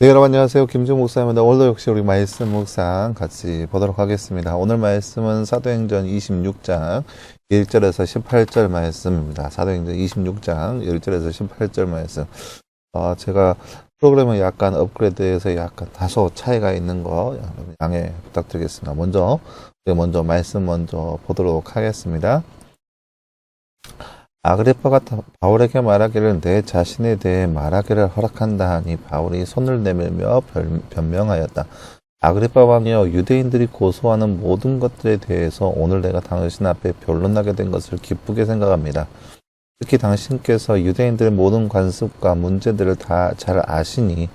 네, 여러분 안녕하세요. 김준 목사입니다. 오늘도 역시 우리 말씀 묵상 같이 보도록 하겠습니다. 오늘 말씀은 사도행전 26장 1절에서 18절 말씀입니다. 사도행전 26장 1절에서 18절 말씀. 제가 프로그램을 약간 업그레이드해서 약간 다소 차이가 있는 거 양해 부탁드리겠습니다. 먼저 말씀 보도록 하겠습니다. 아그리빠가 바울에게 말하기를 내 자신에 대해 말하기를 허락한다 하니 바울이 손을 내밀며 변명하였다. 아그리빠 왕이여, 유대인들이 고소하는 모든 것들에 대해서 오늘 내가 당신 앞에 변론하게 된 것을 기쁘게 생각합니다. 특히 당신께서 유대인들의 모든 관습과 문제들을 다 잘 아시니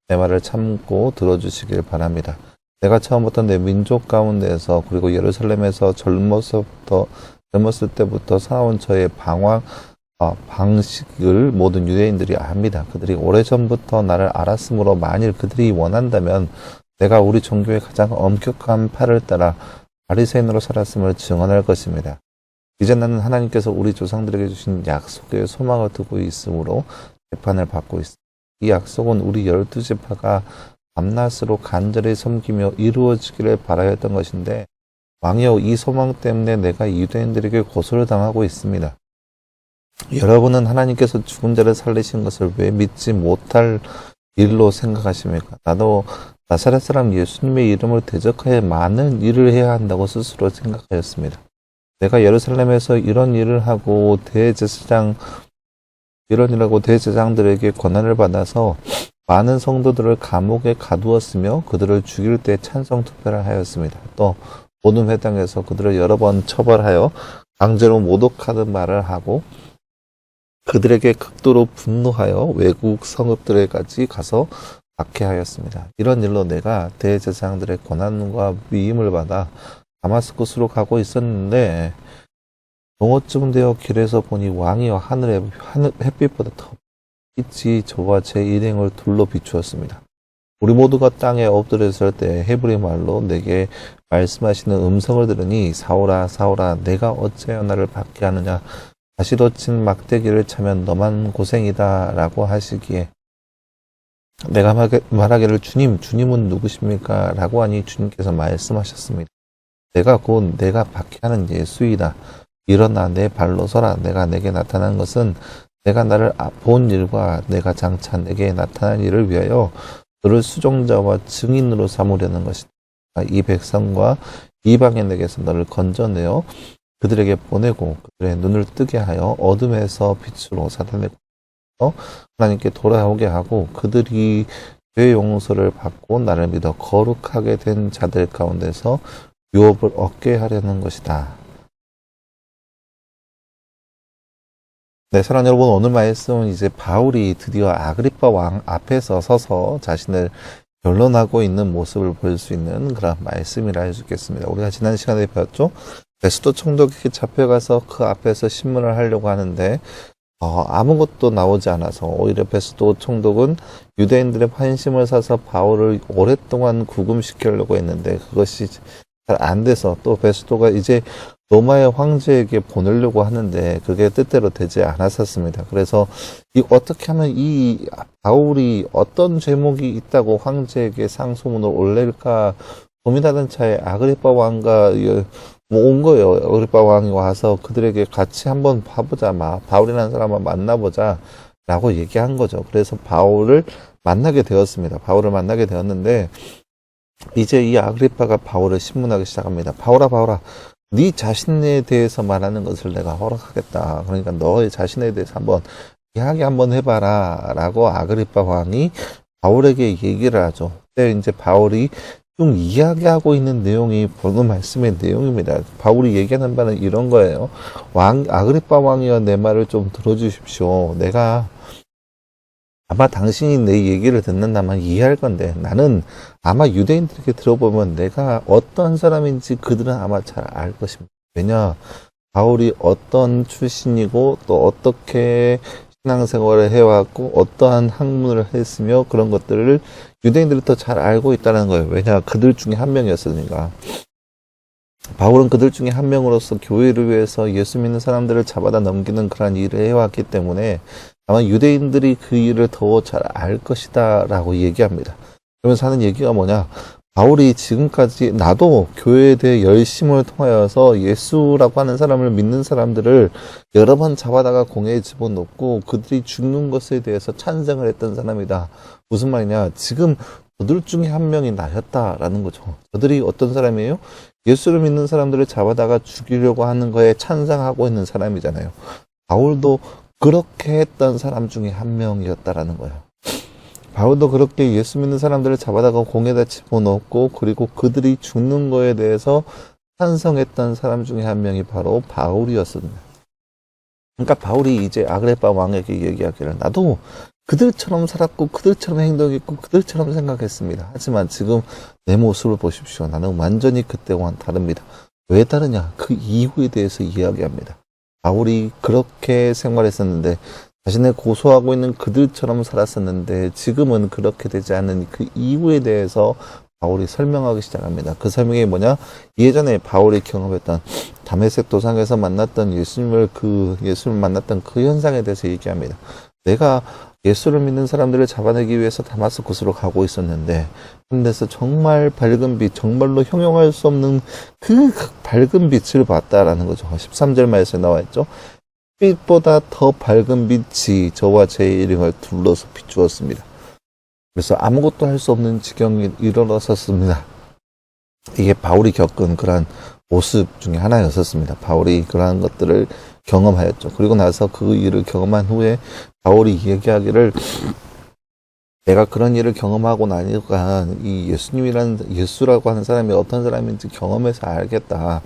내 말을 참고 들어주시길 바랍니다. 내가 처음부터 내 민족 가운데서 그리고 예루살렘에서 젊었을 때부터 살아온 저의 방식을 모든 유대인들이 압니다. 그들이 오래전부터 나를 알았으므로 만일 그들이 원한다면 내가 우리 종교의 가장 엄격한 팔을 따라 바리새인으로 살았음을 증언할 것입니다. 이제 나는 하나님께서 우리 조상들에게 주신 약속에 소망을 두고 있으므로 재판을 받고 있습니다. 이 약속은 우리 12지파가 밤낮으로 간절히 섬기며 이루어지기를 바라였던 것인데 왕이여, 이 소망 때문에 내가 유대인들에게 고소를 당하고 있습니다. 여러분은 하나님께서 죽은 자를 살리신 것을 왜 믿지 못할 일로 생각하십니까? 나도 나사렛 사람 예수님의 이름을 대적하여 많은 일을 해야 한다고 스스로 생각하였습니다. 내가 예루살렘에서 이런 일을 하고 대제사장들에게 권한을 받아서 많은 성도들을 감옥에 가두었으며 그들을 죽일 때 찬성 투표를 하였습니다. 또 모든 회당에서 그들을 여러 번 처벌하여 강제로 모독하는 말을 하고 그들에게 극도로 분노하여 외국 성읍들에까지 가서 박해하였습니다. 이런 일로 내가 대제사장들의 고난과 위임을 받아 다마스쿠스로 가고 있었는데 동호쯤 되어 길에서 보니 왕이여, 하늘의 햇빛보다 더 빛이 저와 제 일행을 둘러 비추었습니다. 우리 모두가 땅에 엎드렸을 때 헤브리 말로 내게 말씀하시는 음성을 들으니 사울아 사울아, 내가 어찌하여 나를 박해하느냐, 다시 덧친 막대기를 차면 너만 고생이다 라고 하시기에 내가 말하기를 주님은 누구십니까? 라고 하니 주님께서 말씀하셨습니다. 내가 박해하는 예수이다. 일어나 내 발로 서라. 내가 내게 나타난 것은 내가 나를 본 일과 내가 장차 내게 나타난 일을 위하여 너를 수종자와 증인으로 삼으려는 것이다. 이 백성과 이방인에게서 너를 건져내어 그들에게 보내고 그들의 눈을 뜨게 하여 어둠에서 빛으로 사단에게 하나님께 돌아오게 하고 그들이 죄 용서를 받고 나를 믿어 거룩하게 된 자들 가운데서 유업을 얻게 하려는 것이다. 네, 사랑하는 여러분, 오늘 말씀은 이제 바울이 드디어 아그리빠 왕 앞에서 서서 자신을 변론하고 있는 모습을 볼 수 있는 그런 말씀이라 할 수 있겠습니다. 우리가 지난 시간에 배웠죠? 베스도 총독에게 잡혀가서 그 앞에서 신문을 하려고 하는데 아무것도 나오지 않아서 오히려 베스도 총독은 유대인들의 환심을 사서 바울을 오랫동안 구금시키려고 했는데 그것이 잘 안 돼서 또 베스도가 이제 로마의 황제에게 보내려고 하는데 그게 뜻대로 되지 않았었습니다. 그래서 어떻게 하면 이 바울이 어떤 죄목이 있다고 황제에게 상소문을 올릴까 고민하던 차에 아그리빠 왕과 온 거예요. 아그리빠 왕이 와서 그들에게 같이 한번 봐보자, 바울이라는 사람을 만나보자 라고 얘기한 거죠. 그래서 바울을 만나게 되었습니다. 바울을 만나게 되었는데 이제 이 아그리빠가 바울을 신문하기 시작합니다. 바울아, 네 자신에 대해서 말하는 것을 내가 허락하겠다. 그러니까 너의 자신에 대해서 이야기 한번 해봐라 라고 아그리빠 왕이 바울에게 얘기를 하죠. 그때 이제 바울이 좀 이야기하고 있는 내용이 오늘 말씀의 내용입니다. 바울이 얘기하는 바는 이런 거예요. 아그리빠 왕이여, 내 말을 좀 들어주십시오. 내가 아마 당신이 내 얘기를 듣는다면 이해할 건데 나는 아마 유대인들에게 들어보면 내가 어떤 사람인지 그들은 아마 잘 알 것입니다. 왜냐, 바울이 어떤 출신이고 또 어떻게 신앙생활을 해왔고 어떠한 학문을 했으며 그런 것들을 유대인들이 더 잘 알고 있다는 거예요. 왜냐, 그들 중에 한 명이었으니까. 바울은 그들 중에 한 명으로서 교회를 위해서 예수 믿는 사람들을 잡아다 넘기는 그런 일을 해왔기 때문에 아마 유대인들이 그 일을 더 잘 알 것이다 라고 얘기합니다. 그러면서 하는 얘기가 뭐냐, 바울이 지금까지 나도 교회에 대해 열심을 통하여서 예수라고 하는 사람을 믿는 사람들을 여러 번 잡아다가 공회에 집어넣고 그들이 죽는 것에 대해서 찬성을 했던 사람이다. 무슨 말이냐, 지금 저들 중에 한 명이 나였다라는 거죠. 저들이 어떤 사람이에요? 예수를 믿는 사람들을 잡아다가 죽이려고 하는 거에 찬성하고 있는 사람이잖아요. 바울도 그렇게 했던 사람 중에 한 명이었다라는 거예요. 바울도 그렇게 예수 믿는 사람들을 잡아다가 공에다 집어넣고 그리고 그들이 죽는 거에 대해서 찬성했던 사람 중에 한 명이 바로 바울이었습니다. 그러니까 바울이 이제 아그리파 왕에게 얘기하기를, 나도 그들처럼 살았고 그들처럼 행동했고 그들처럼 생각했습니다. 하지만 지금 내 모습을 보십시오. 나는 완전히 그때와는 다릅니다. 왜 다르냐? 그 이유에 대해서 이야기합니다. 바울이 그렇게 생활했었는데, 자신을 고소하고 있는 그들처럼 살았었는데 지금은 그렇게 되지 않는 그 이유에 대해서 바울이 설명하기 시작합니다. 그 설명이 뭐냐? 예전에 바울이 경험했던 다메섹 도상에서 만났던 예수님을 만났던 그 현상에 대해서 얘기합니다. 내가 예수를 믿는 사람들을 잡아내기 위해서 다마스쿠스로 가고 있었는데 한데서 정말 밝은 빛, 정말로 형용할 수 없는 그 밝은 빛을 봤다라는 거죠. 13절 말씀에 나와 있죠. 빛보다 더 밝은 빛이 저와 제 일행을 둘러서 비추었습니다. 그래서 아무것도 할 수 없는 지경이 일어났었습니다. 이게 바울이 겪은 그러한 모습 중에 하나였었습니다. 바울이 그러한 것들을 경험하였죠. 그리고 나서 그 일을 경험한 후에 바울이 얘기하기를, 내가 그런 일을 경험하고 나니까 이 예수라고 하는 사람이 어떤 사람인지 경험해서 알겠다.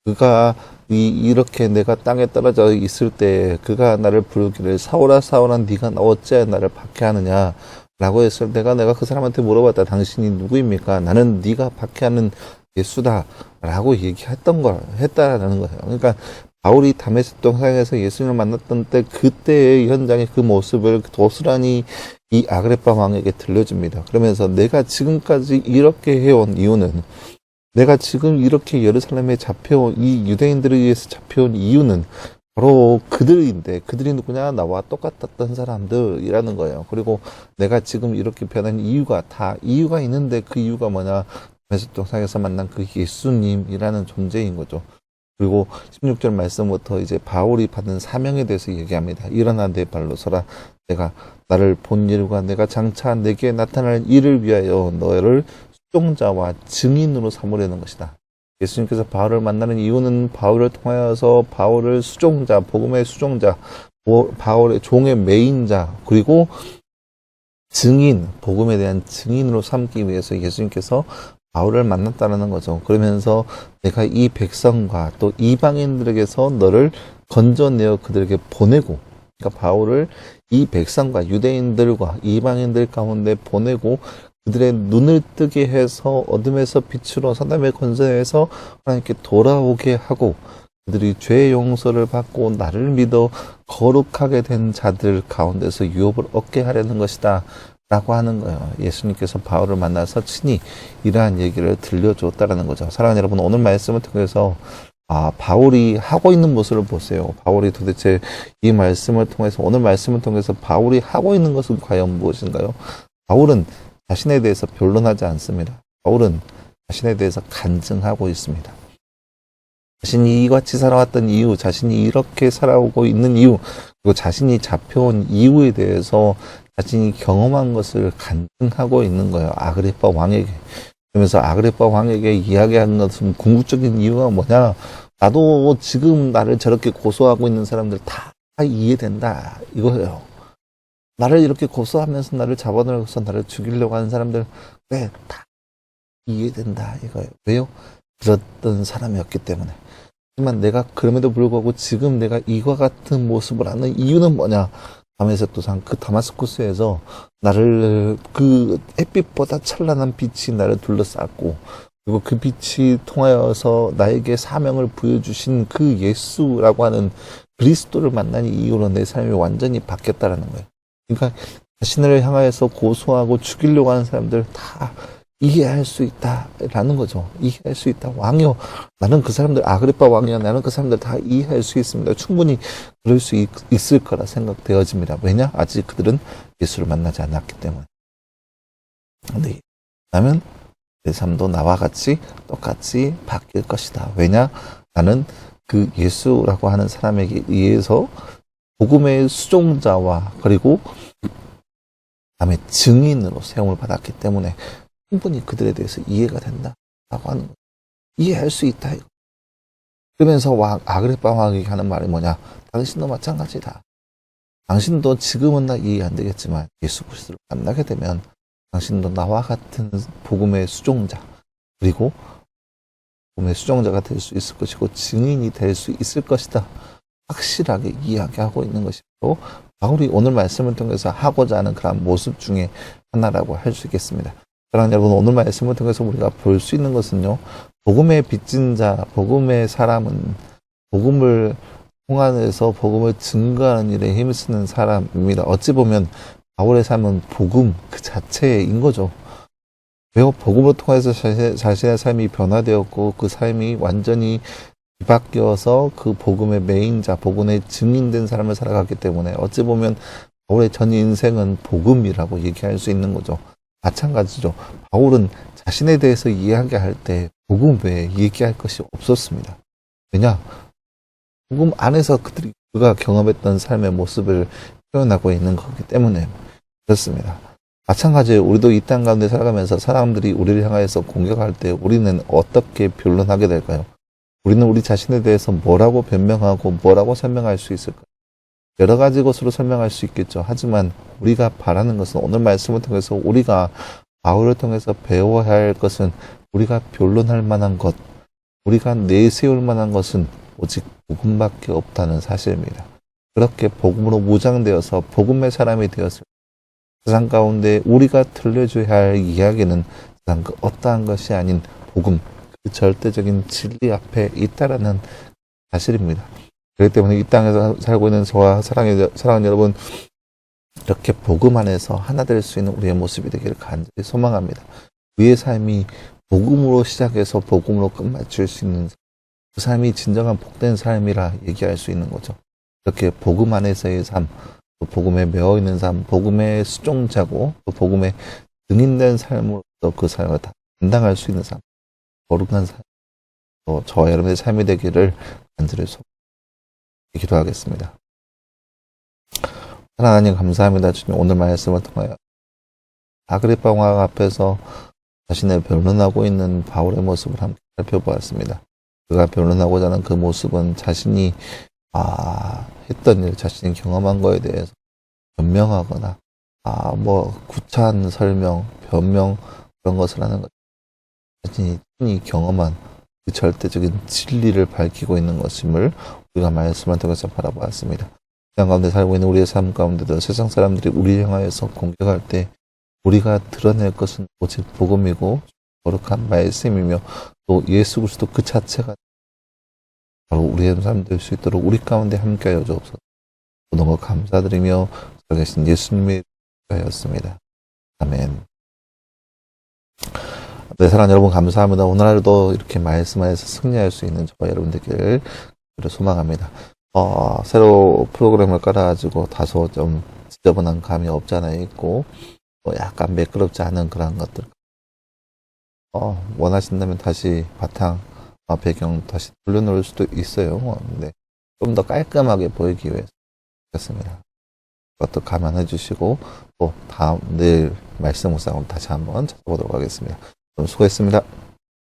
그가 이렇게 내가 땅에 떨어져 있을 때 그가 나를 부르기를, 사울아 사울아 네가 어째 나를 박해하느냐 라고 했을 때 내가 그 사람한테 물어봤다. 당신이 누구입니까? 나는 네가 박해하는 예수다 라고 했다라는 거예요. 그러니까 바울이 다메섹 동상에서 예수님을 만났던 때 그때의 현장의 그 모습을 고스란히 이 아그리파 왕에게 들려줍니다. 그러면서 내가 지금까지 이렇게 해온 이유는, 내가 지금 이렇게 예루살렘에 잡혀온, 이 유대인들에 의해서 잡혀온 이유는 바로 그들인데, 그들이 누구냐? 나와 똑같았던 사람들이라는 거예요. 그리고 내가 지금 이렇게 변한 이유가 다 이유가 있는데, 그 이유가 뭐냐? 다메섹 동상에서 만난 그 예수님이라는 존재인 거죠. 그리고 16절 말씀부터 이제 바울이 받은 사명에 대해서 얘기합니다. 일어나 내 발로 서라. 내가 나를 본 일과 내가 장차 내게 나타날 일을 위하여 너를 수종자와 증인으로 삼으려는 것이다. 예수님께서 바울을 만나는 이유는 바울을 통하여서 바울을 수종자, 복음의 수종자, 바울의 종의 메인자, 그리고 증인, 복음에 대한 증인으로 삼기 위해서 예수님께서 바울을 만났다는 거죠. 그러면서 내가 이 백성과 또 이방인들에게서 너를 건져내어 그들에게 보내고, 그러니까 바울을 이 백성과 유대인들과 이방인들 가운데 보내고 그들의 눈을 뜨게 해서 어둠에서 빛으로 사람의 권세에서 하나님께 돌아오게 하고, 그들이 죄의 용서를 받고 나를 믿어 거룩하게 된 자들 가운데서 유업을 얻게 하려는 것이다 라고 하는 거예요. 예수님께서 바울을 만나서 친히 이러한 얘기를 들려줬다라는 거죠. 사랑하는 여러분, 오늘 말씀을 통해서 바울이 하고 있는 모습을 보세요. 바울이 도대체 이 말씀을 통해서, 오늘 말씀을 통해서 바울이 하고 있는 것은 과연 무엇인가요? 바울은 자신에 대해서 변론하지 않습니다. 바울은 자신에 대해서 간증하고 있습니다. 자신이 이같이 살아왔던 이유, 자신이 이렇게 살아오고 있는 이유, 그리고 자신이 잡혀온 이유에 대해서 자신이 경험한 것을 간증하고 있는 거예요. 아그리파 왕에게. 그러면서 아그리파 왕에게 이야기하는 것은 궁극적인 이유가 뭐냐? 나도 지금 나를 저렇게 고소하고 있는 사람들 다 이해된다 이거예요. 나를 이렇게 고소하면서 나를 잡아넣어서 나를 죽이려고 하는 사람들, 네, 다 이해된다 이거예요. 왜요? 그랬던 사람이었기 때문에. 하지만 내가 그럼에도 불구하고 지금 내가 이와 같은 모습을 하는 이유는 뭐냐? 다메섹 도상 그 다마스쿠스에서 나를, 그 햇빛보다 찬란한 빛이 나를 둘러쌌고, 그리고 그 빛이 통하여서 나에게 사명을 부여주신 그 예수라고 하는 그리스도를 만난 이후로 내 삶이 완전히 바뀌었다라는 거예요. 그러니까 자신을 향하여서 고소하고 죽이려고 하는 사람들 다 이해할 수 있다라는 거죠. 이해할 수 있다. 왕이요. 나는 그 사람들, 아그리빠 왕이요. 나는 그 사람들 다 이해할 수 있습니다. 충분히 그럴 수 있을 거라 생각되어집니다. 왜냐? 아직 그들은 예수를 만나지 않았기 때문에. 근데 그러면 내 삶도 나와 같이 똑같이 바뀔 것이다. 왜냐? 나는 그 예수라고 하는 사람에게 의해서 복음의 수종자와 그리고 다음에 증인으로 세움을 받았기 때문에 충분히 그들에 대해서 이해가 된다라고 하는 거예요. 이해할 수 있다. 이거. 그러면서 아그리빠 왕이 하는 말이 뭐냐? 당신도 마찬가지다. 당신도 지금은 나 이해 안 되겠지만 예수 그리스도를 만나게 되면 당신도 나와 같은 복음의 수종자 그리고 복음의 수종자가 될 수 있을 것이고 증인이 될 수 있을 것이다. 확실하게 이야기하고 있는 것이 바로 바울이 오늘 말씀을 통해서 하고자 하는 그런 모습 중에 하나라고 할 수 있겠습니다. 사랑하는 여러분, 오늘 말씀을 통해서 우리가 볼 수 있는 것은요. 복음의 빚진 자, 복음의 사람은 복음을 통한해서 복음을 증거하는 일에 힘쓰는 사람입니다. 어찌 보면 바울의 삶은 복음 그 자체인 거죠. 왜요? 복음을 통해서 자신의 삶이 변화되었고 그 삶이 완전히 바뀌어서 그 복음의 메인자, 복음의 증인된 삶을 살아갔기 때문에 어찌 보면 바울의 전 인생은 복음이라고 얘기할 수 있는 거죠. 마찬가지죠. 바울은 자신에 대해서 이야기할 때 복음 외에 얘기할 것이 없었습니다. 왜냐? 복음 안에서 그가 경험했던 삶의 모습을 표현하고 있는 거기 때문에 그렇습니다. 마찬가지로 우리도 이 땅 가운데 살아가면서 사람들이 우리를 향해서 공격할 때 우리는 어떻게 변론하게 될까요? 우리는 우리 자신에 대해서 뭐라고 변명하고 뭐라고 설명할 수 있을까요? 여러 가지 것으로 설명할 수 있겠죠. 하지만 우리가 바라는 것은 오늘 말씀을 통해서 우리가 바울을 통해서 배워야 할 것은 우리가 변론할 만한 것, 우리가 내세울 만한 것은 오직 복음밖에 없다는 사실입니다. 그렇게 복음으로 무장되어서 복음의 사람이 되었을 세상 가운데 우리가 들려줘야 할 이야기는 세상 그 어떠한 것이 아닌 복음, 그 절대적인 진리 앞에 있다라는 사실입니다. 그렇기 때문에 이 땅에서 살고 있는 저와 사랑하는 여러분, 이렇게 복음 안에서 하나 될 수 있는 우리의 모습이 되기를 간절히 소망합니다. 우리의 삶이 복음으로 시작해서 복음으로 끝마칠 수 있는 그 삶이 진정한 복된 삶이라 얘기할 수 있는 거죠. 이렇게 복음 안에서의 삶, 또 복음에 매어 있는 삶, 복음의 수종자고 또 복음의 증인된 삶으로서 그 삶을 다 감당할 수 있는 삶, 거룩한 삶, 또 저와 여러분의 삶이 되기를 간절히 기도하겠습니다. 하나님 감사합니다. 주님 오늘 말씀을 통하여 아그리빠 왕 앞에서 자신을 변론하고 있는 바울의 모습을 함께 살펴보았습니다. 그가 변론하고자 하는 그 모습은 자신이 했던 일, 자신이 경험한 거에 대해서 변명하거나 구차한 설명, 변명 그런 것을 하는 것. 자신이 흔히 경험한 그 절대적인 진리를 밝히고 있는 것임을 우리가 말씀을 통해서 바라보았습니다. 세상 가운데 살고 있는 우리의 삶 가운데도 세상 사람들이 우리를 향하여서 공격할 때 우리가 드러낼 것은 오직 복음이고 거룩한 말씀이며 또 예수 그리스도 그 자체가 바로 우리의 삶 될 수 있도록 우리 가운데 함께하여 주옵소서. 너무 감사드리며 살아계신 예수님의 하였습니다. 아멘. 네, 사랑하는 여러분 감사합니다. 오늘 하루도 이렇게 말씀 안에서 승리할 수 있는 저와 여러분들께 소망합니다. 새로 프로그램을 깔아가지고 다소 좀 지저분한 감이 없지 않아 있고 약간 매끄럽지 않은 그런 것들 원하신다면 다시 바탕 배경 다시 돌려놓을 수도 있어요. 근데 좀 더 깔끔하게 보이기 위해서 그렇습니다. 그것도 감안해 주시고 또 내일 말씀 묵상으로 다시 한번 찾아보도록 하겠습니다. 수고했습니다.